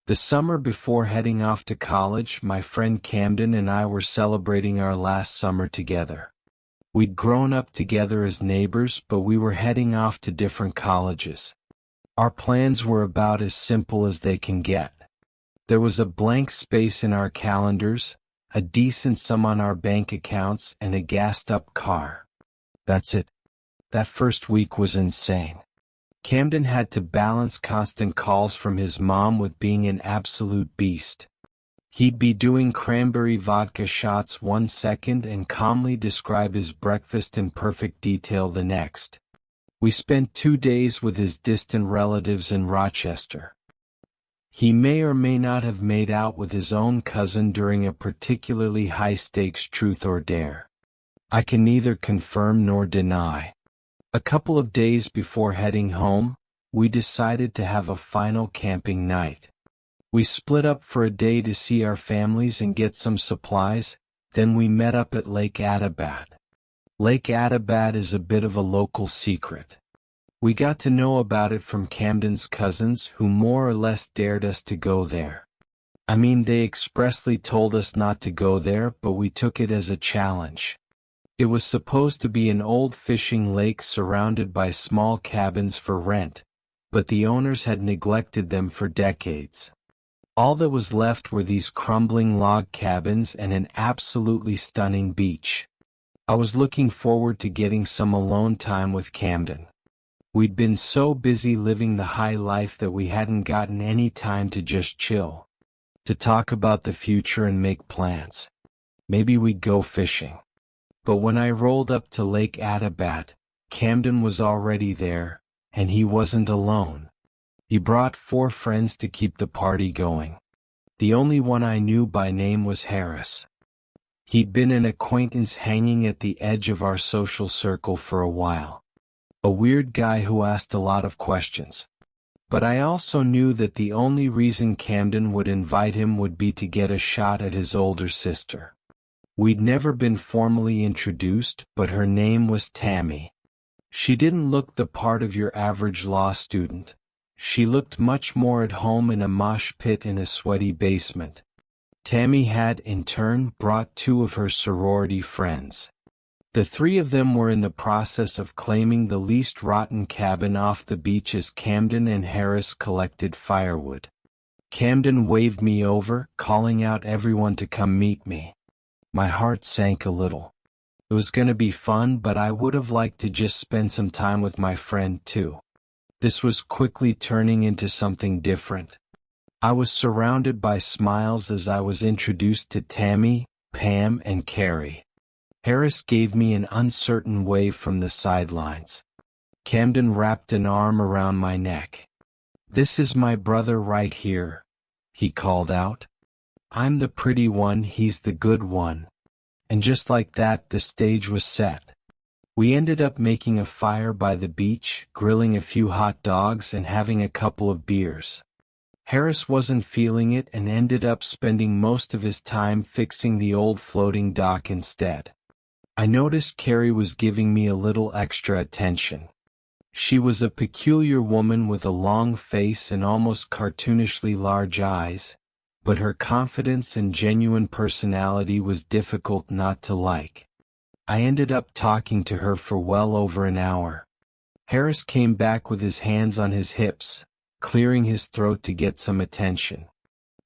The summer before heading off to college, my friend Camden and I were celebrating our last summer together. We'd grown up together as neighbors, but we were heading off to different colleges. Our plans were about as simple as they can get. There was a blank space in our calendars, a decent sum on our bank accounts, and a gassed-up car. That's it. That first week was insane. Camden had to balance constant calls from his mom with being an absolute beast. He'd be doing cranberry vodka shots one second and calmly describe his breakfast in perfect detail the next. We spent 2 days with his distant relatives in Rochester. He may or may not have made out with his own cousin during a particularly high-stakes truth or dare. I can neither confirm nor deny. A couple of days before heading home, we decided to have a final camping night. We split up for a day to see our families and get some supplies, then we met up at Lake Attabat. Lake Attabat is a bit of a local secret. We got to know about it from Camden's cousins, who more or less dared us to go there. I mean, they expressly told us not to go there, but we took it as a challenge. It was supposed to be an old fishing lake surrounded by small cabins for rent, but the owners had neglected them for decades. All that was left were these crumbling log cabins and an absolutely stunning beach. I was looking forward to getting some alone time with Camden. We'd been so busy living the high life that we hadn't gotten any time to just chill, to talk about the future and make plans. Maybe we'd go fishing. But when I rolled up to Lake Attabat, Camden was already there, and he wasn't alone. He brought 4 friends to keep the party going. The only one I knew by name was Harris. He'd been an acquaintance hanging at the edge of our social circle for a while. A weird guy who asked a lot of questions. But I also knew that the only reason Camden would invite him would be to get a shot at his older sister. We'd never been formally introduced, but her name was Tammy. She didn't look the part of your average law student. She looked much more at home in a mosh pit in a sweaty basement. Tammy had, in turn, brought 2 of her sorority friends. The 3 of them were in the process of claiming the least rotten cabin off the beach as Camden and Harris collected firewood. Camden waved me over, calling out everyone to come meet me. My heart sank a little. It was going to be fun, but I would have liked to just spend some time with my friend too. This was quickly turning into something different. I was surrounded by smiles as I was introduced to Tammy, Pam, and Carrie. Harris gave me an uncertain wave from the sidelines. Camden wrapped an arm around my neck. "This is my brother right here," he called out. "I'm the pretty one, he's the good one." And just like that, the stage was set. We ended up making a fire by the beach, grilling a few hot dogs and having a couple of beers. Harris wasn't feeling it and ended up spending most of his time fixing the old floating dock instead. I noticed Carrie was giving me a little extra attention. She was a peculiar woman with a long face and almost cartoonishly large eyes, but her confidence and genuine personality was difficult not to like. I ended up talking to her for well over an hour. Harris came back with his hands on his hips, clearing his throat to get some attention.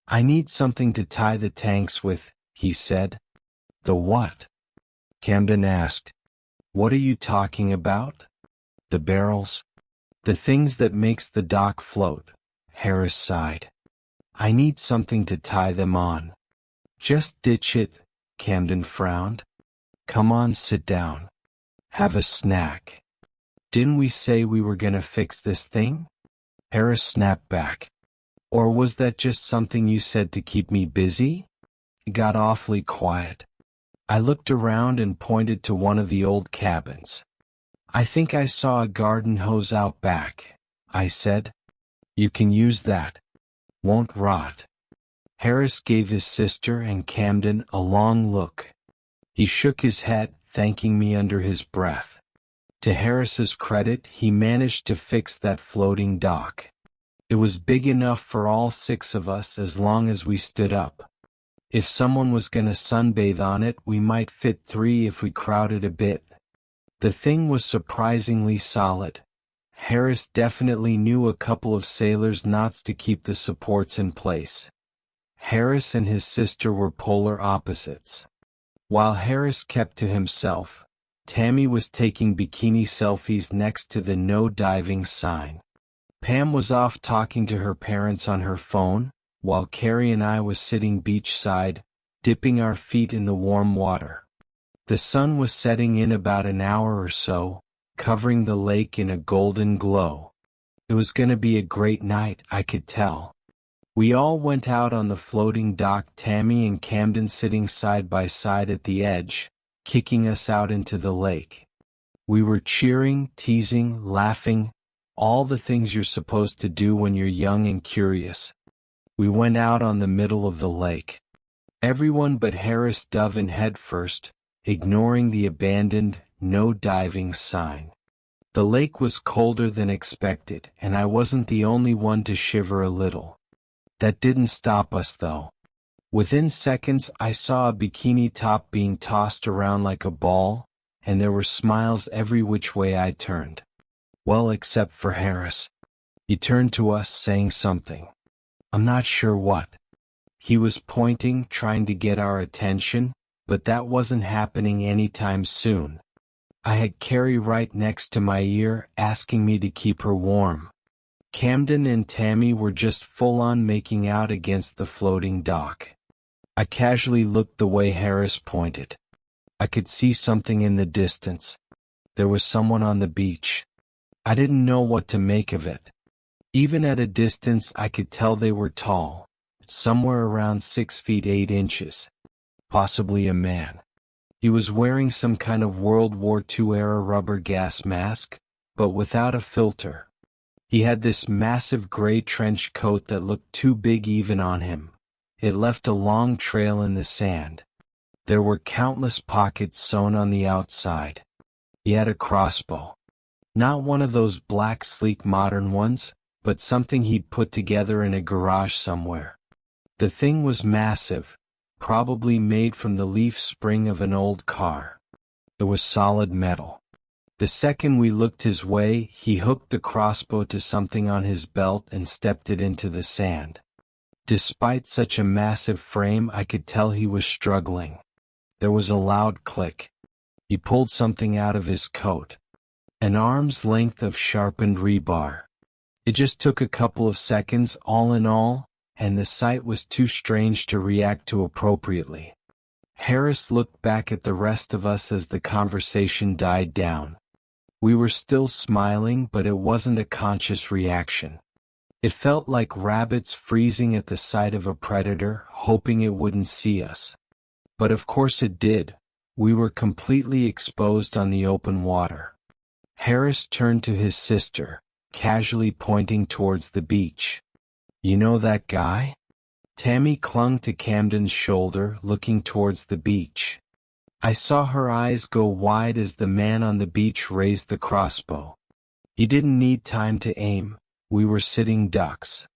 "I need something to tie the tanks with," he said. "The what?" Camden asked. "What are you talking about?" "The barrels. The things that makes the dock float," Harris sighed. "I need something to tie them on." "Just ditch it," Camden frowned. "Come on, sit down. Have a snack. Didn't we say we were gonna fix this thing?" Harris snapped back. "Or was that just something you said to keep me busy?" It got awfully quiet. I looked around and pointed to one of the old cabins. "I think I saw a garden hose out back," I said. "You can use that. Won't rot." Harris gave his sister and Camden a long look. He shook his head, thanking me under his breath. To Harris's credit, he managed to fix that floating dock. It was big enough for all 6 of us as long as we stood up. If someone was gonna sunbathe on it, we might fit 3 if we crowded a bit. The thing was surprisingly solid. Harris definitely knew a couple of sailors' knots to keep the supports in place. Harris and his sister were polar opposites. While Harris kept to himself, Tammy was taking bikini selfies next to the no diving sign. Pam was off talking to her parents on her phone, while Carrie and I was sitting beachside, dipping our feet in the warm water. The sun was setting in about an hour or so, covering the lake in a golden glow. It was gonna be a great night, I could tell. We all went out on the floating dock, Tammy and Camden sitting side by side at the edge, kicking us out into the lake. We were cheering, teasing, laughing, all the things you're supposed to do when you're young and curious. We went out on the middle of the lake. Everyone but Harris dove in headfirst, ignoring the abandoned, no diving sign. The lake was colder than expected, and I wasn't the only one to shiver a little. That didn't stop us though. Within seconds I saw a bikini top being tossed around like a ball, and there were smiles every which way I turned. Well, except for Harris. He turned to us saying something. I'm not sure what. He was pointing, trying to get our attention, but that wasn't happening anytime soon. I had Carrie right next to my ear, asking me to keep her warm. Camden and Tammy were just full-on making out against the floating dock. I casually looked the way Harris pointed. I could see something in the distance. There was someone on the beach. I didn't know what to make of it. Even at a distance I could tell they were tall, somewhere around 6 feet 8 inches. Possibly a man. He was wearing some kind of World War II-era rubber gas mask, but without a filter. He had this massive gray trench coat that looked too big even on him. It left a long trail in the sand. There were countless pockets sewn on the outside. He had a crossbow. Not one of those black sleek modern ones, but something he'd put together in a garage somewhere. The thing was massive, probably made from the leaf spring of an old car. It was solid metal. The second we looked his way, he hooked the crossbow to something on his belt and stepped it into the sand. Despite such a massive frame, I could tell he was struggling. There was a loud click. He pulled something out of his coat. An arm's length of sharpened rebar. It just took a couple of seconds, all in all, and the sight was too strange to react to appropriately. Harris looked back at the rest of us as the conversation died down. We were still smiling, but it wasn't a conscious reaction. It felt like rabbits freezing at the sight of a predator, hoping it wouldn't see us. But of course it did. We were completely exposed on the open water. Harris turned to his sister, casually pointing towards the beach. You know that guy? Tammy clung to Camden's shoulder, looking towards the beach. I saw her eyes go wide as the man on the beach raised the crossbow. He didn't need time to aim. We were sitting ducks.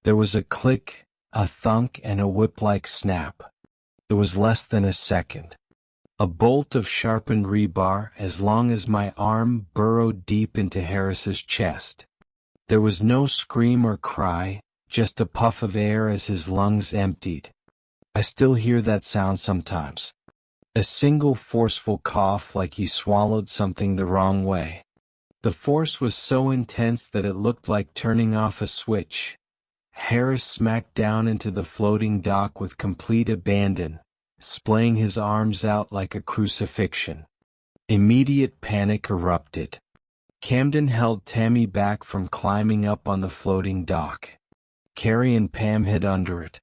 There was a click, a thunk, and a whip-like snap. It was less than a second. A bolt of sharpened rebar as long as my arm burrowed deep into Harris's chest. There was no scream or cry, just a puff of air as his lungs emptied. I still hear that sound sometimes. A single forceful cough like he swallowed something the wrong way. The force was so intense that it looked like turning off a switch. Harris smacked down into the floating dock with complete abandon, splaying his arms out like a crucifixion. Immediate panic erupted. Camden held Tammy back from climbing up on the floating dock. Carrie and Pam hid under it.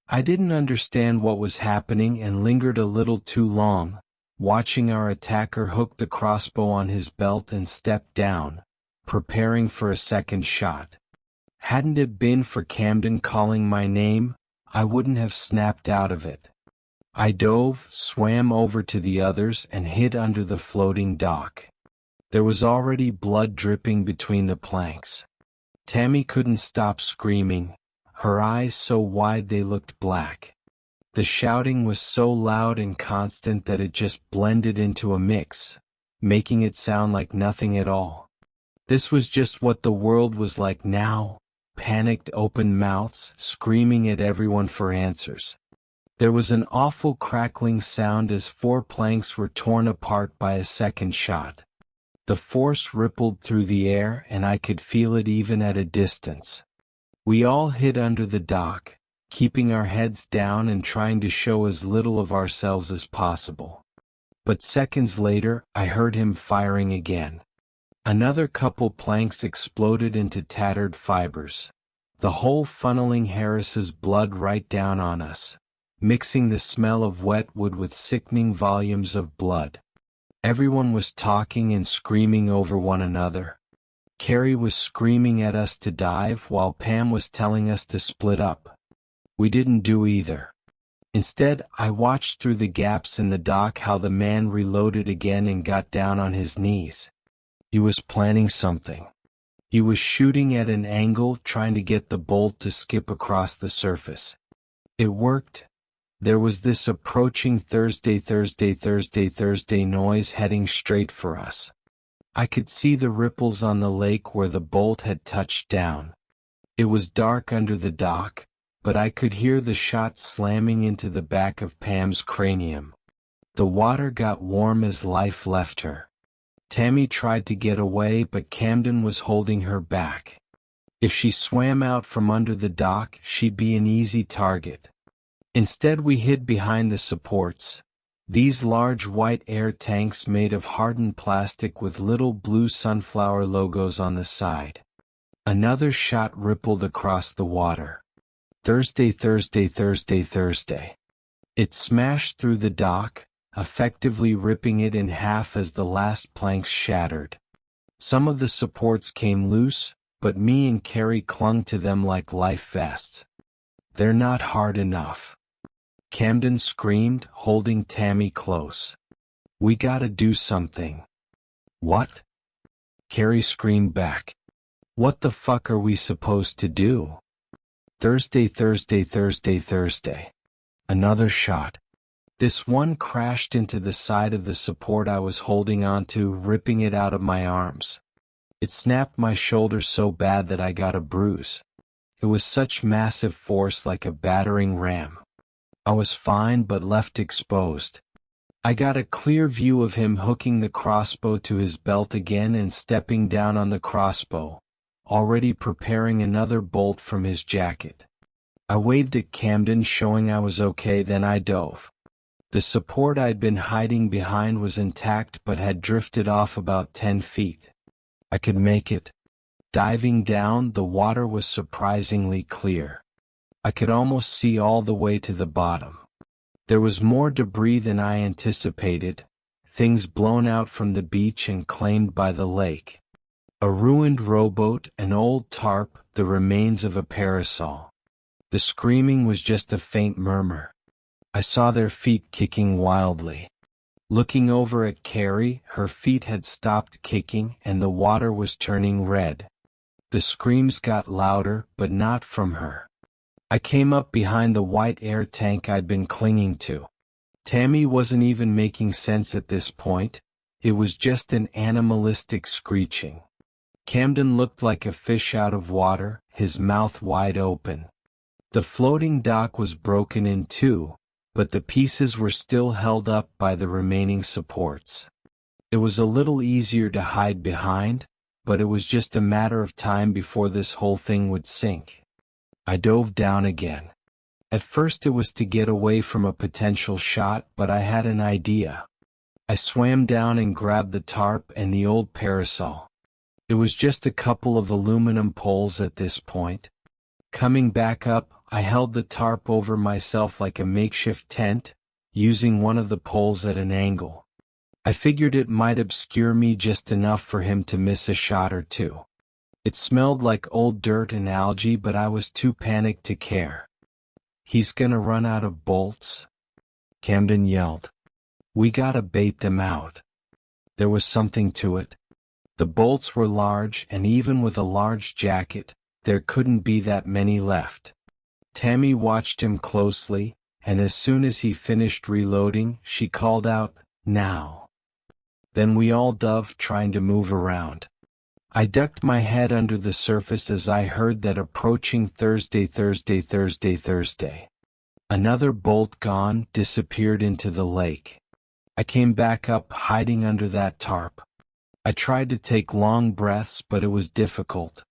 I didn't understand what was happening and lingered a little too long, watching our attacker hook the crossbow on his belt and step down, preparing for a second shot. Hadn't it been for Camden calling my name, I wouldn't have snapped out of it. I dove, swam over to the others and hid under the floating dock. There was already blood dripping between the planks. Tammy couldn't stop screaming, her eyes so wide they looked black. The shouting was so loud and constant that it just blended into a mix, making it sound like nothing at all. This was just what the world was like now, panicked open mouths, screaming at everyone for answers. There was an awful crackling sound as 4 planks were torn apart by a second shot. The force rippled through the air and I could feel it even at a distance. We all hid under the dock, keeping our heads down and trying to show as little of ourselves as possible. But seconds later, I heard him firing again. Another couple planks exploded into tattered fibers, the whole funneling Harris's blood right down on us, mixing the smell of wet wood with sickening volumes of blood. Everyone was talking and screaming over one another. Carrie was screaming at us to dive while Pam was telling us to split up. We didn't do either. Instead, I watched through the gaps in the dock how the man reloaded again and got down on his knees. He was planning something. He was shooting at an angle, trying to get the bolt to skip across the surface. It worked. There was this approaching Thursday noise heading straight for us. I could see the ripples on the lake where the bolt had touched down. It was dark under the dock, but I could hear the shot slamming into the back of Pam's cranium. The water got warm as life left her. Tammy tried to get away, but Camden was holding her back. If she swam out from under the dock, she'd be an easy target. Instead, we hid behind the supports. These large white air tanks made of hardened plastic with little blue sunflower logos on the side. Another shot rippled across the water. Thursday. It smashed through the dock, effectively ripping it in half as the last planks shattered. Some of the supports came loose, but me and Carrie clung to them like life vests. "They're not hard enough," Camden screamed, holding Tammy close. "We gotta do something." "What?" Carrie screamed back. "What the fuck are we supposed to do?" Thursday. Another shot. This one crashed into the side of the support I was holding onto, ripping it out of my arms. It snapped my shoulder so bad that I got a bruise. It was such massive force, like a battering ram. I was fine but left exposed. I got a clear view of him hooking the crossbow to his belt again and stepping down on the crossbow, already preparing another bolt from his jacket. I waved at Camden, showing I was okay, then I dove. The support I'd been hiding behind was intact but had drifted off about 10 feet. I could make it. Diving down, the water was surprisingly clear. I could almost see all the way to the bottom. There was more debris than I anticipated, things blown out from the beach and claimed by the lake. A ruined rowboat, an old tarp, the remains of a parasol. The screaming was just a faint murmur. I saw their feet kicking wildly. Looking over at Carrie, her feet had stopped kicking and the water was turning red. The screams got louder, but not from her. I came up behind the white air tank I'd been clinging to. Tammy wasn't even making sense at this point. It was just an animalistic screeching. Camden looked like a fish out of water, his mouth wide open. The floating dock was broken in two, but the pieces were still held up by the remaining supports. It was a little easier to hide behind, but it was just a matter of time before this whole thing would sink. I dove down again. At first it was to get away from a potential shot, but I had an idea. I swam down and grabbed the tarp and the old parasol. It was just a couple of aluminum poles at this point. Coming back up, I held the tarp over myself like a makeshift tent, using one of the poles at an angle. I figured it might obscure me just enough for him to miss a shot or two. It smelled like old dirt and algae, but I was too panicked to care. "He's gonna run out of bolts?" Camden yelled. "We gotta bait them out." There was something to it. The bolts were large, and even with a large jacket, there couldn't be that many left. Tammy watched him closely, and as soon as he finished reloading, she called out, "Now." Then we all dove, trying to move around. I ducked my head under the surface as I heard that approaching Thursday. Another bolt gone, disappeared into the lake. I came back up, hiding under that tarp. I tried to take long breaths, but it was difficult.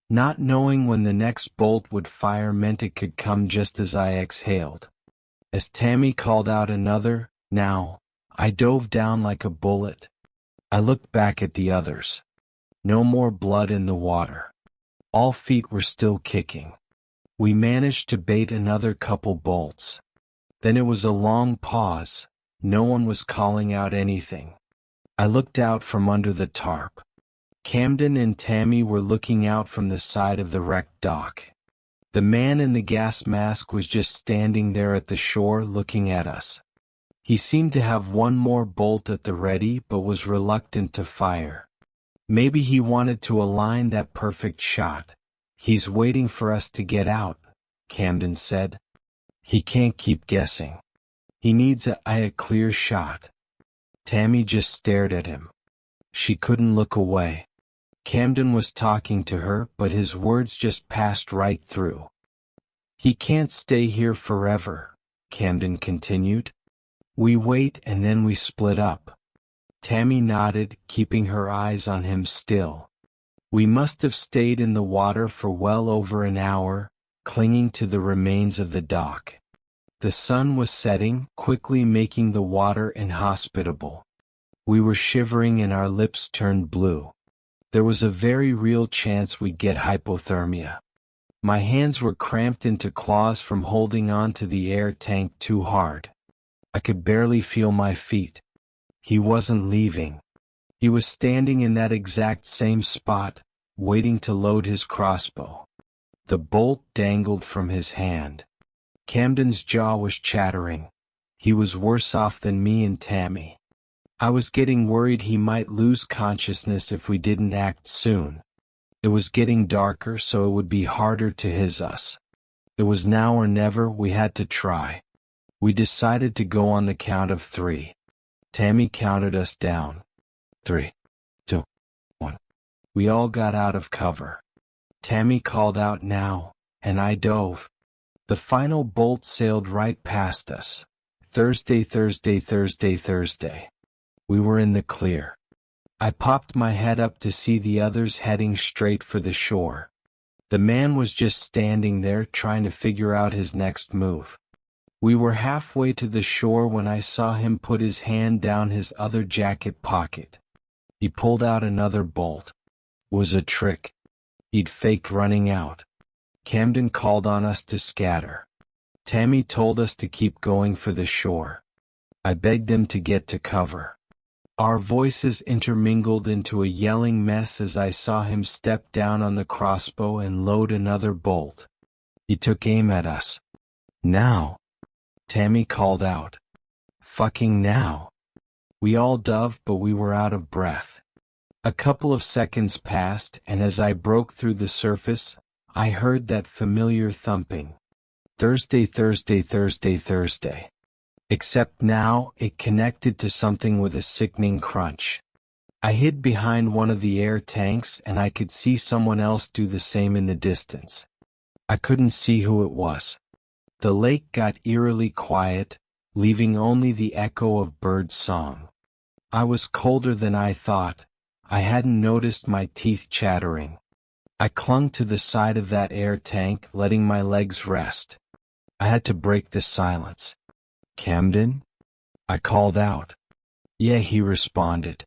Not knowing when the next bolt would fire meant it could come just as I exhaled. As Tammy called out another, "Now," I dove down like a bullet. I looked back at the others. No more blood in the water. All feet were still kicking. We managed to bait another couple bolts. Then it was a long pause. No one was calling out anything. I looked out from under the tarp. Camden and Tammy were looking out from the side of the wrecked dock. The man in the gas mask was just standing there at the shore looking at us. He seemed to have one more bolt at the ready but was reluctant to fire. Maybe he wanted to align that perfect shot. "He's waiting for us to get out," Camden said. "He can't keep guessing. He needs a clear shot." Tammy just stared at him. She couldn't look away. Camden was talking to her, but his words just passed right through. "He can't stay here forever," Camden continued. "We wait and then we split up." Tammy nodded, keeping her eyes on him still. We must have stayed in the water for well over an hour, clinging to the remains of the dock. The sun was setting, quickly making the water inhospitable. We were shivering and our lips turned blue. There was a very real chance we'd get hypothermia. My hands were cramped into claws from holding on to the air tank too hard. I could barely feel my feet. He wasn't leaving. He was standing in that exact same spot, waiting to load his crossbow. The bolt dangled from his hand. Camden's jaw was chattering. He was worse off than me and Tammy. I was getting worried he might lose consciousness if we didn't act soon. It was getting darker, so it would be harder to hit us. It was now or never. We had to try. We decided to go on the count of 3. Tammy counted us down. 3, 2, 1. We all got out of cover. Tammy called out, "Now," and I dove. The final bolt sailed right past us. Thursday. We were in the clear. I popped my head up to see the others heading straight for the shore. The man was just standing there trying to figure out his next move. We were halfway to the shore when I saw him put his hand down his other jacket pocket. He pulled out another bolt. Was a trick. He'd faked running out. Camden called on us to scatter. Tammy told us to keep going for the shore. I begged them to get to cover. Our voices intermingled into a yelling mess as I saw him step down on the crossbow and load another bolt. He took aim at us. "Now," Tammy called out. "Fucking now." We all dove, but we were out of breath. A couple of seconds passed, and as I broke through the surface, I heard that familiar thumping. Thursday. Except now, it connected to something with a sickening crunch. I hid behind one of the air tanks and I could see someone else do the same in the distance. I couldn't see who it was. The lake got eerily quiet, leaving only the echo of bird song. I was colder than I thought. I hadn't noticed my teeth chattering. I clung to the side of that air tank, letting my legs rest. I had to break the silence. "Camden?" I called out. "Yeah," he responded.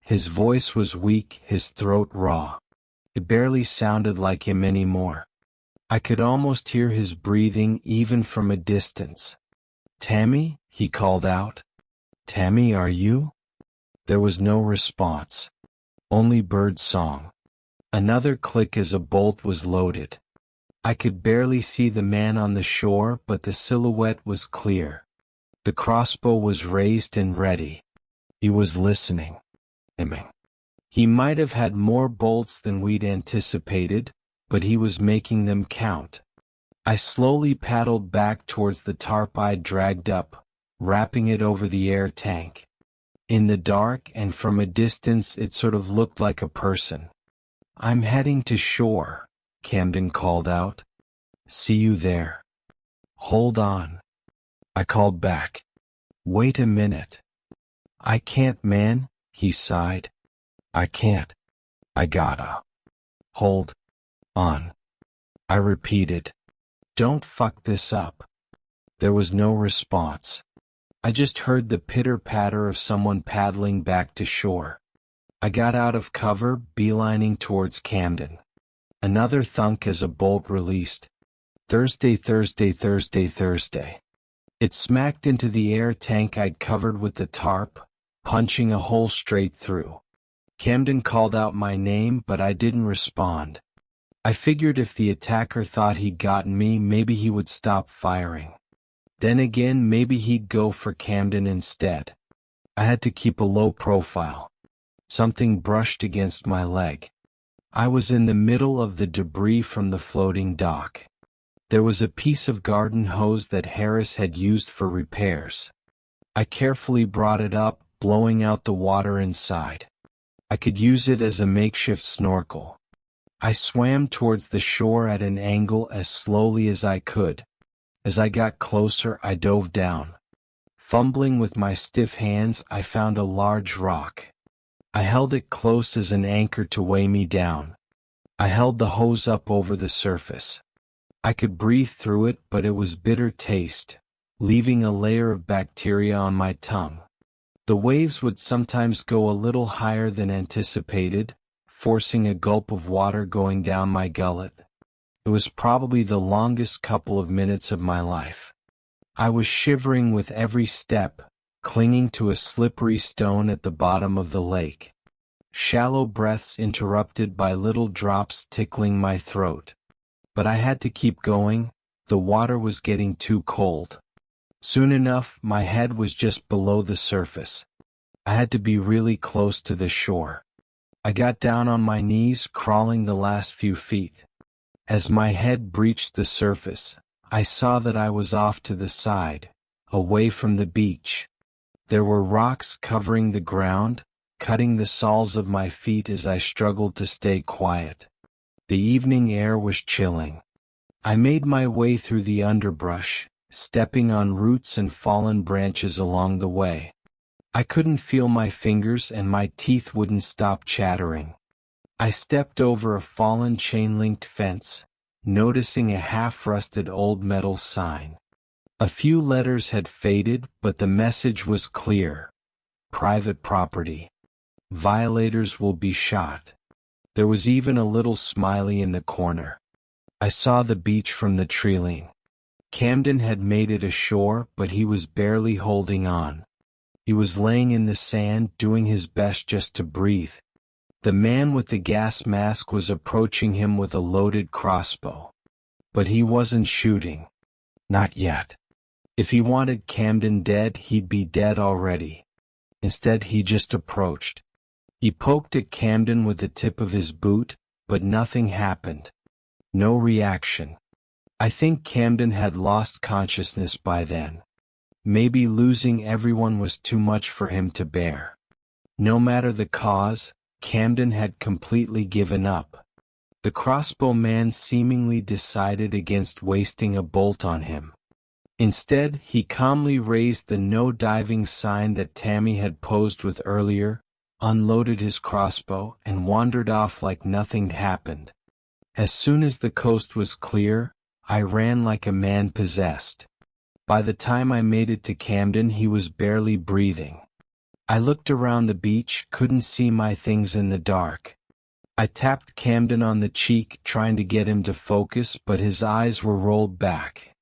His voice was weak, his throat raw. It barely sounded like him anymore. I could almost hear his breathing even from a distance. "Tammy?" he called out. "Tammy, are you?" There was no response. Only bird song. Another click as a bolt was loaded. I could barely see the man on the shore, but the silhouette was clear. The crossbow was raised and ready. He was listening. He might have had more bolts than we'd anticipated, but he was making them count. I slowly paddled back towards the tarp I'd dragged up, wrapping it over the air tank. In the dark and from a distance it sort of looked like a person. "I'm heading to shore," Camden called out. "See you there." "Hold on." I called back. "Wait a minute." "I can't, man," he sighed. "I can't. I gotta. Hold on." I repeated. "Don't fuck this up." There was no response. I just heard the pitter-patter of someone paddling back to shore. I got out of cover, beelining towards Camden. Another thunk as a bolt released. Thursday. It smacked into the air tank I'd covered with the tarp, punching a hole straight through. Camden called out my name, but I didn't respond. I figured if the attacker thought he'd gotten me, maybe he would stop firing. Then again, maybe he'd go for Camden instead. I had to keep a low profile. Something brushed against my leg. I was in the middle of the debris from the floating dock. There was a piece of garden hose that Harris had used for repairs. I carefully brought it up, blowing out the water inside. I could use it as a makeshift snorkel. I swam towards the shore at an angle as slowly as I could. As I got closer, I dove down. Fumbling with my stiff hands, I found a large rock. I held it close as an anchor to weigh me down. I held the hose up over the surface. I could breathe through it, but it was bitter taste, leaving a layer of bacteria on my tongue. The waves would sometimes go a little higher than anticipated, forcing a gulp of water going down my gullet. It was probably the longest couple of minutes of my life. I was shivering with every step, clinging to a slippery stone at the bottom of the lake. Shallow breaths interrupted by little drops tickling my throat. But I had to keep going, the water was getting too cold. Soon enough, my head was just below the surface. I had to be really close to the shore. I got down on my knees, crawling the last few feet. As my head breached the surface, I saw that I was off to the side, away from the beach. There were rocks covering the ground, cutting the soles of my feet as I struggled to stay quiet. The evening air was chilling. I made my way through the underbrush, stepping on roots and fallen branches along the way. I couldn't feel my fingers and my teeth wouldn't stop chattering. I stepped over a fallen chain-linked fence, noticing a half-rusted old metal sign. A few letters had faded, but the message was clear. Private property. Violators will be shot. There was even a little smiley in the corner. I saw the beach from the treeline. Camden had made it ashore, but he was barely holding on. He was laying in the sand, doing his best just to breathe. The man with the gas mask was approaching him with a loaded crossbow. But he wasn't shooting. Not yet. If he wanted Camden dead, he'd be dead already. Instead, he just approached. He poked at Camden with the tip of his boot, but nothing happened. No reaction. I think Camden had lost consciousness by then. Maybe losing everyone was too much for him to bear. No matter the cause, Camden had completely given up. The crossbow man seemingly decided against wasting a bolt on him. Instead, he calmly raised the no diving sign that Tammy had posed with earlier, unloaded his crossbow, and wandered off like nothing happened. As soon as the coast was clear, I ran like a man possessed. By the time I made it to Camden, he was barely breathing. I looked around the beach, couldn't see my things in the dark. I tapped Camden on the cheek, trying to get him to focus, but his eyes were rolled back.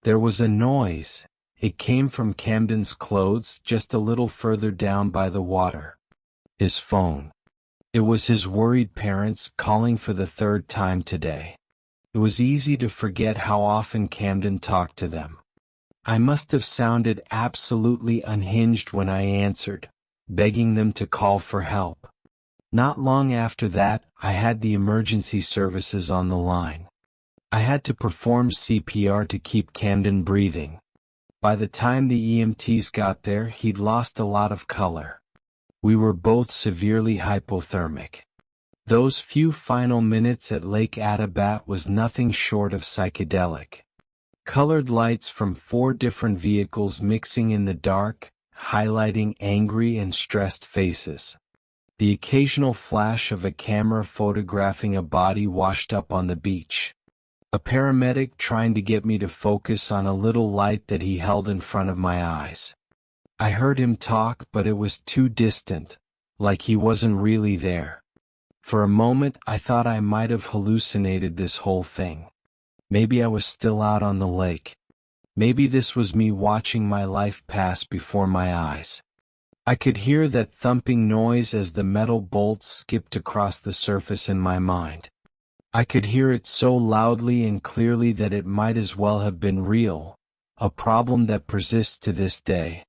There was a noise. It came from Camden's clothes, just a little further down by the water. His phone. It was his worried parents calling for the third time today. It was easy to forget how often Camden talked to them. I must have sounded absolutely unhinged when I answered, begging them to call for help. Not long after that, I had the emergency services on the line. I had to perform CPR to keep Camden breathing. By the time the EMTs got there, he'd lost a lot of color. We were both severely hypothermic. Those few final minutes at Lake Attabat was nothing short of psychedelic. Colored lights from 4 different vehicles mixing in the dark, highlighting angry and stressed faces. The occasional flash of a camera photographing a body washed up on the beach. A paramedic trying to get me to focus on a little light that he held in front of my eyes. I heard him talk, but it was too distant, like he wasn't really there. For a moment I thought I might have hallucinated this whole thing. Maybe I was still out on the lake. Maybe this was me watching my life pass before my eyes. I could hear that thumping noise as the metal bolts skipped across the surface in my mind. I could hear it so loudly and clearly that it might as well have been real, a problem that persists to this day.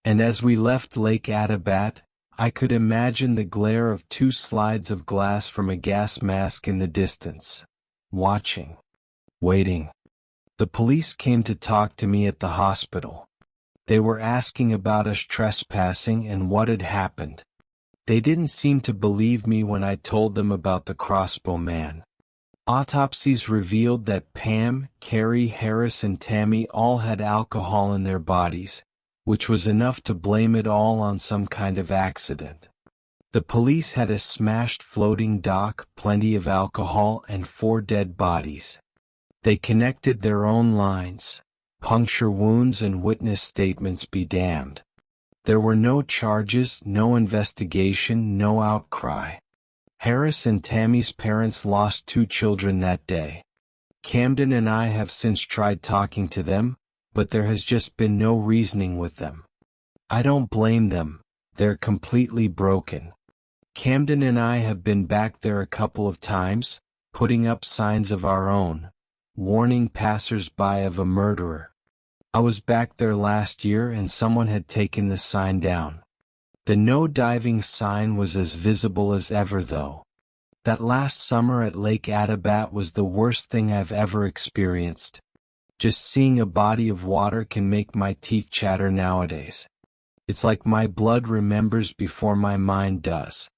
And as we left Lake Attabat, I could imagine the glare of 2 slides of glass from a gas mask in the distance. Watching. Waiting. The police came to talk to me at the hospital. They were asking about us trespassing and what had happened. They didn't seem to believe me when I told them about the crossbow man. Autopsies revealed that Pam, Carrie, Harris and Tammy all had alcohol in their bodies, which was enough to blame it all on some kind of accident. The police had a smashed floating dock, plenty of alcohol, and 4 dead bodies. They connected their own lines. Puncture wounds and witness statements be damned. There were no charges, no investigation, no outcry. Harris and Tammy's parents lost 2 children that day. Camden and I have since tried talking to them, but there has just been no reasoning with them. I don't blame them, they're completely broken. Camden and I have been back there a couple of times, putting up signs of our own, warning passers-by of a murderer. I was back there last year and someone had taken the sign down. The no diving sign was as visible as ever though. That last summer at Lake Attabat was the worst thing I've ever experienced. Just seeing a body of water can make my teeth chatter nowadays. It's like my blood remembers before my mind does.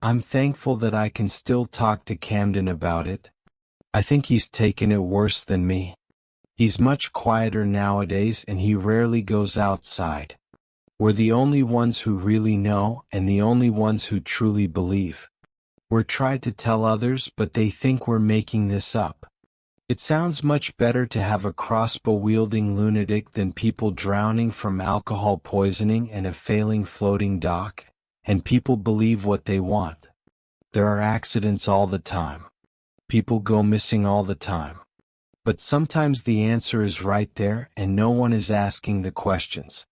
I'm thankful that I can still talk to Camden about it. I think he's taken it worse than me. He's much quieter nowadays and he rarely goes outside. We're the only ones who really know and the only ones who truly believe. We're tried to tell others but they think we're making this up. It sounds much better to have a crossbow-wielding lunatic than people drowning from alcohol poisoning and a failing floating dock, and people believe what they want. There are accidents all the time. People go missing all the time. But sometimes the answer is right there and no one is asking the questions.